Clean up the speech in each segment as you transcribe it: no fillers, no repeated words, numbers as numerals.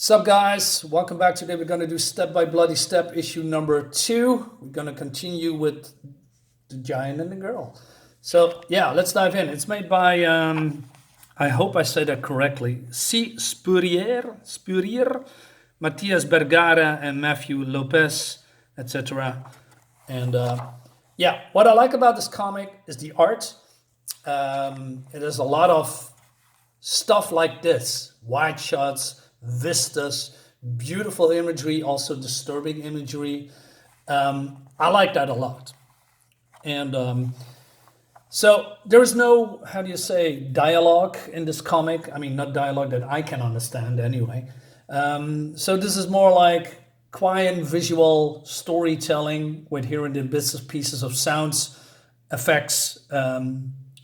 Sup guys, welcome back. Today we're going to do Step by Bloody Step issue number 2. We're going to continue with the giant and the girl. So yeah, let's dive in. It's made by, I hope I say that correctly, Si Spurrier, Matias Bergara and Matheus Lopes, etc. And yeah, what I like about this comic is the art. It is a lot of stuff like this, wide shots, vistas, beautiful imagery, also disturbing imagery. I like that a lot. And so there is no, how do you say, dialogue in this comic. I mean, not dialogue that I can understand anyway. So this is more like quiet visual storytelling with here and there bits and pieces of sounds, effects.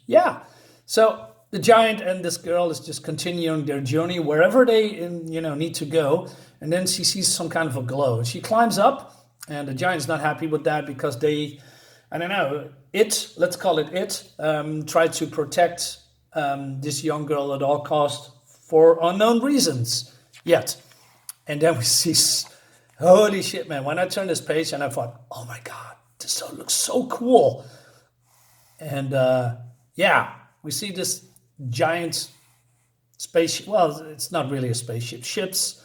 Yeah. So the giant and this girl is just continuing their journey wherever they need to go, and then she sees some kind of a glow. She climbs up, and the giant's not happy with that because they, I don't know, let's call it tried to protect this young girl at all costs for unknown reasons yet. And then we see, holy shit, man! When I turned this page and I thought, oh my god, this looks so cool. And yeah, we see this giant spaceship. Well, it's not really a spaceship. Ships,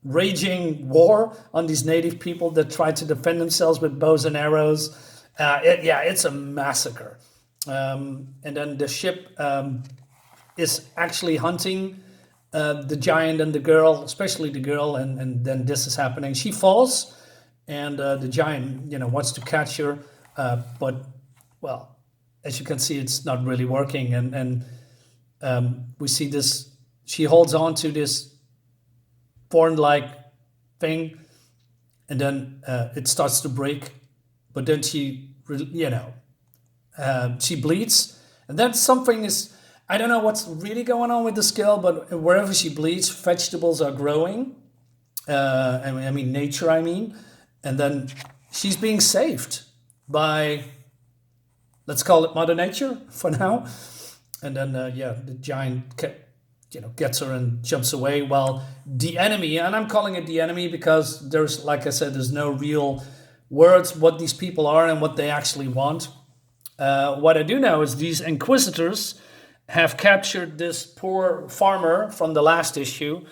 raging war on these native people that try to defend themselves with bows and arrows. It's a massacre. And then the ship is actually hunting the giant and the girl, especially the girl. And then this is happening. She falls, and the giant, wants to catch her, but well, as you can see, it's not really working, and we see this. She holds on to this thorn-like thing, and then it starts to break. But then she bleeds, and then something is. I don't know what's really going on with this girl, but wherever she bleeds, vegetables are growing. I mean nature. And then she's being saved by, let's call it Mother Nature for now. And then, the giant, gets her and jumps away. While the enemy, and I'm calling it the enemy because there's, like I said, there's no real words what these people are and what they actually want. What I do know is these inquisitors have captured this poor farmer from the last issue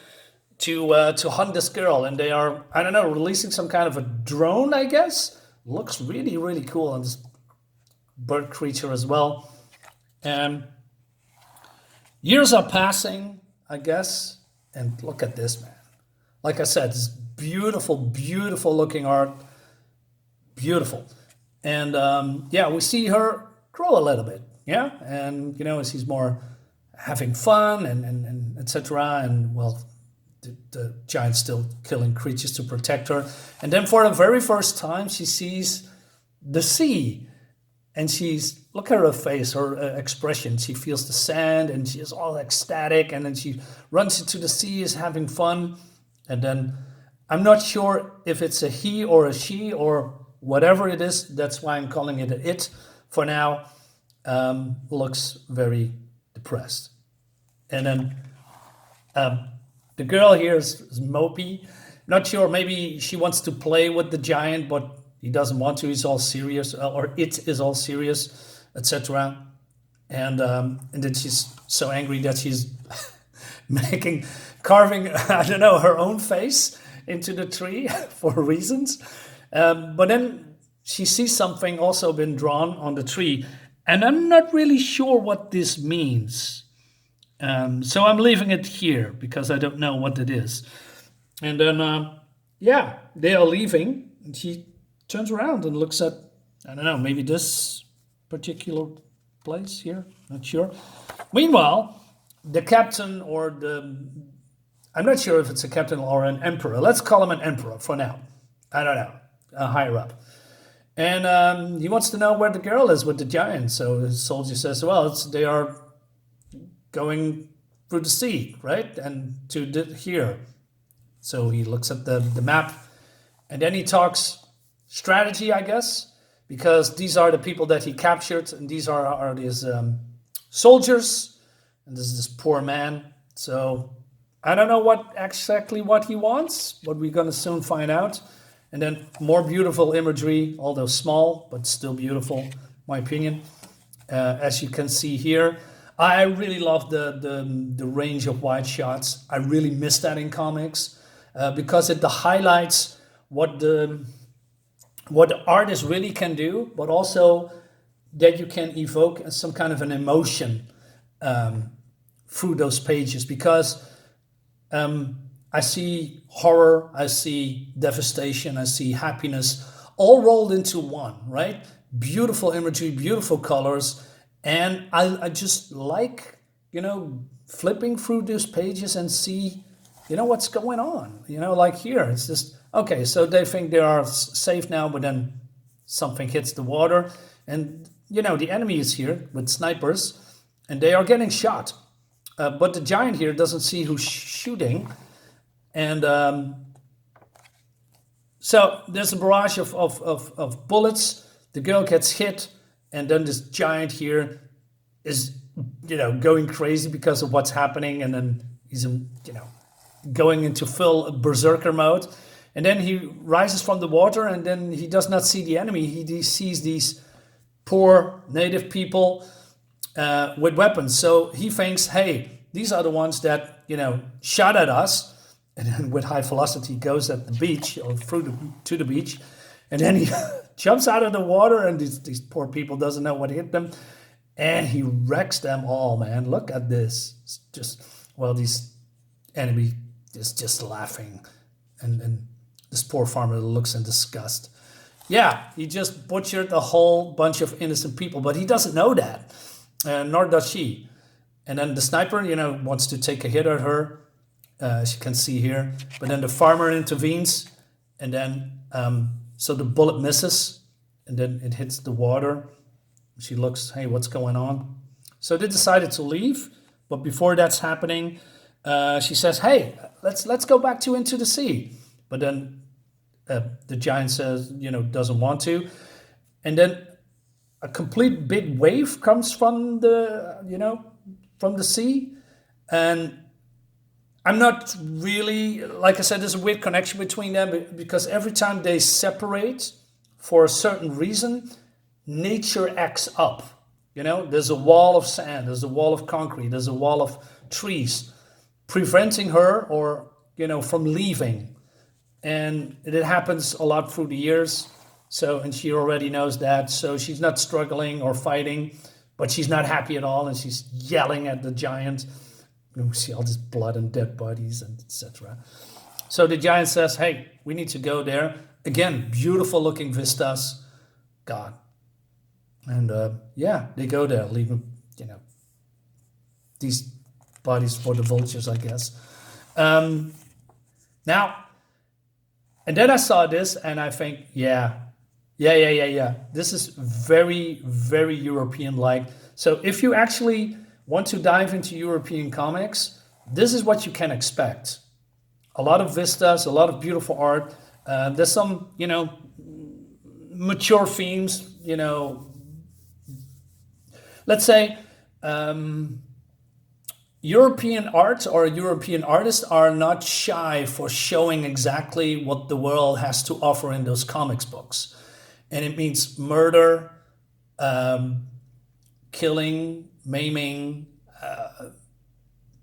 to hunt this girl. And they are, I don't know, releasing some kind of a drone, I guess. Looks really, really cool. And this bird creature as well. And years are passing, I guess, and look at this, man. Like I said, it's beautiful, beautiful looking art. Beautiful. And we see her grow a little bit, and as he's more having fun and etc. And well, the giant's still killing creatures to protect her. And then for the very first time she sees the sea. And look at her face, her expression. She feels the sand and she is all ecstatic. And then she runs into the sea, is having fun. And then I'm not sure if it's a he or a she or whatever it is. That's why I'm calling it a it for now. Looks very depressed. And then the girl here is mopey. Not sure, maybe she wants to play with the giant, but he doesn't want to. He's all serious, or it is all serious, etc. And then she's so angry that she's carving, I don't know, her own face into the tree for reasons. But then she sees something also been drawn on the tree, and I'm not really sure what this means. So I'm leaving it here because I don't know what it is. And then, they are leaving, and she turns around and looks at, I don't know, maybe this particular place here, not sure. Meanwhile, the captain I'm not sure if it's a captain or an emperor. Let's call him an emperor for now. I don't know, higher up. And he wants to know where the girl is with the giant. So the soldier says, well, they are going through the sea, right? And to here. So he looks at the map, and then he talks strategy, I guess, because these are the people that he captured, and these are his soldiers, and this is this poor man. So I don't know what he wants, but we're gonna soon find out. And then more beautiful imagery, although small, but still beautiful, my opinion. As you can see here, I really love the range of wide shots. I really miss that in comics because it highlights what the artist really can do, but also that you can evoke some kind of an emotion through those pages. Because I see horror, I see devastation, I see happiness, all rolled into one, right? Beautiful imagery, beautiful colors, and I just like, flipping through these pages and see, what's going on. Like here, it's just, okay, so they think they are safe now, but then something hits the water, and, the enemy is here with snipers, and they are getting shot. But the giant here doesn't see who's shooting, and so there's a barrage of bullets. The girl gets hit, and then this giant here is, going crazy because of what's happening, and then he's, going into full berserker mode. And then he rises from the water, and then he does not see the enemy. He sees these poor native people with weapons. So he thinks, hey, these are the ones that, shot at us. And then with high velocity goes at the beach or to the beach. And then he jumps out of the water, and these poor people doesn't know what hit them. And he wrecks them all, man. Look at this. It's just, this enemy is just laughing. And this poor farmer looks in disgust. Yeah, he just butchered a whole bunch of innocent people, but he doesn't know that, nor does she. And then the sniper, wants to take a hit at her, as you can see here. But then the farmer intervenes, and then so the bullet misses, and then it hits the water. She looks, hey, what's going on? So they decided to leave, but before that's happening, she says, hey, let's go back into the sea. But then the giant says, doesn't want to. And then a complete big wave comes from from the sea. And I'm not really, like I said, there's a weird connection between them, because every time they separate for a certain reason, nature acts up. There's a wall of sand, there's a wall of concrete, there's a wall of trees preventing her or, from leaving. And it happens a lot through the years. So, and she already knows that. So she's not struggling or fighting, but she's not happy at all. And she's yelling at the giant. We see all this blood and dead bodies and etc. So the giant says, hey, we need to go there. Again, beautiful looking vistas. God. And they go there, leaving, these bodies for the vultures, I guess. Now, and then I saw this and I think, yeah. This is very, very European-like. So if you actually want to dive into European comics, this is what you can expect. A lot of vistas, a lot of beautiful art. There's some, mature themes, let's say European art or European artists are not shy for showing exactly what the world has to offer in those comics books. And it means murder, killing, maiming,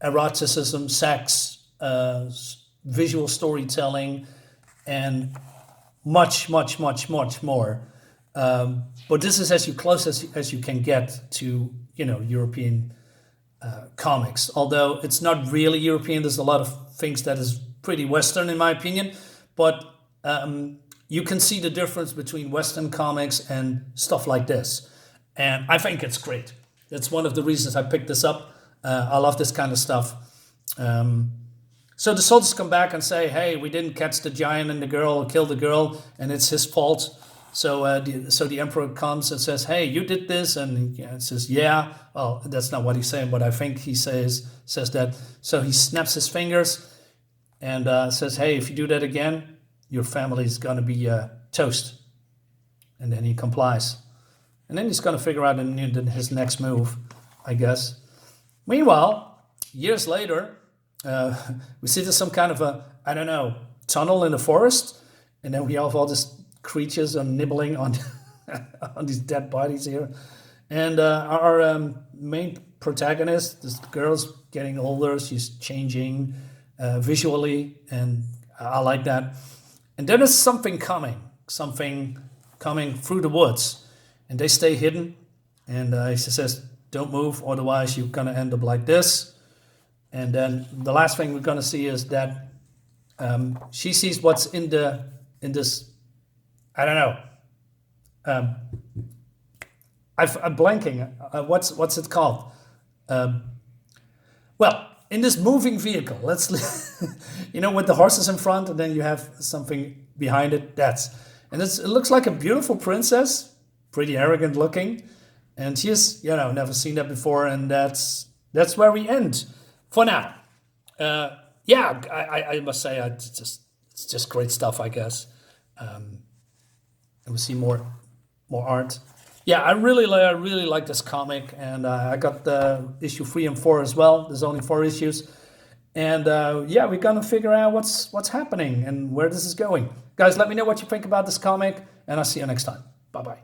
eroticism, sex, visual storytelling, and much, much, much, much more. But this is as close as you can get to, European comics. Although it's not really European, there's a lot of things that is pretty Western in my opinion. But you can see the difference between Western comics and stuff like this. And I think it's great. That's one of the reasons I picked this up. I love this kind of stuff. So the soldiers come back and say, hey, we didn't catch the giant and the girl, or kill the girl, and it's his fault. So the emperor comes and says, hey, you did this. And he says, yeah. Well, that's not what he's saying, but I think he says that. So he snaps his fingers and says, hey, if you do that again, your family is going to be toast. And then he complies. And then he's going to figure out his next move, I guess. Meanwhile, years later, uh, we see there's some kind of a, I don't know, tunnel in the forest, and then we have all these creatures nibbling on on these dead bodies here. And our main protagonist, this girl's getting older, she's changing visually, and I like that. And then there's something coming through the woods, and they stay hidden. And she says, "Don't move, otherwise you're gonna end up like this." And then the last thing we're gonna see is that she sees what's in this. I don't know. I'm blanking. What's it called? Well, in this moving vehicle, let's with the horses in front, and then you have something behind it. It looks like a beautiful princess, pretty arrogant looking, and she's never seen that before, and that's where we end for now. Yeah, I must say it's just great stuff, I guess. And we see more art. Yeah, I really like this comic, and I got the issue 3 and 4 as well. There's only 4 issues, and yeah, we're gonna figure out what's happening and where this is going. Guys, let me know what you think about this comic, and I'll see you next time. Bye bye.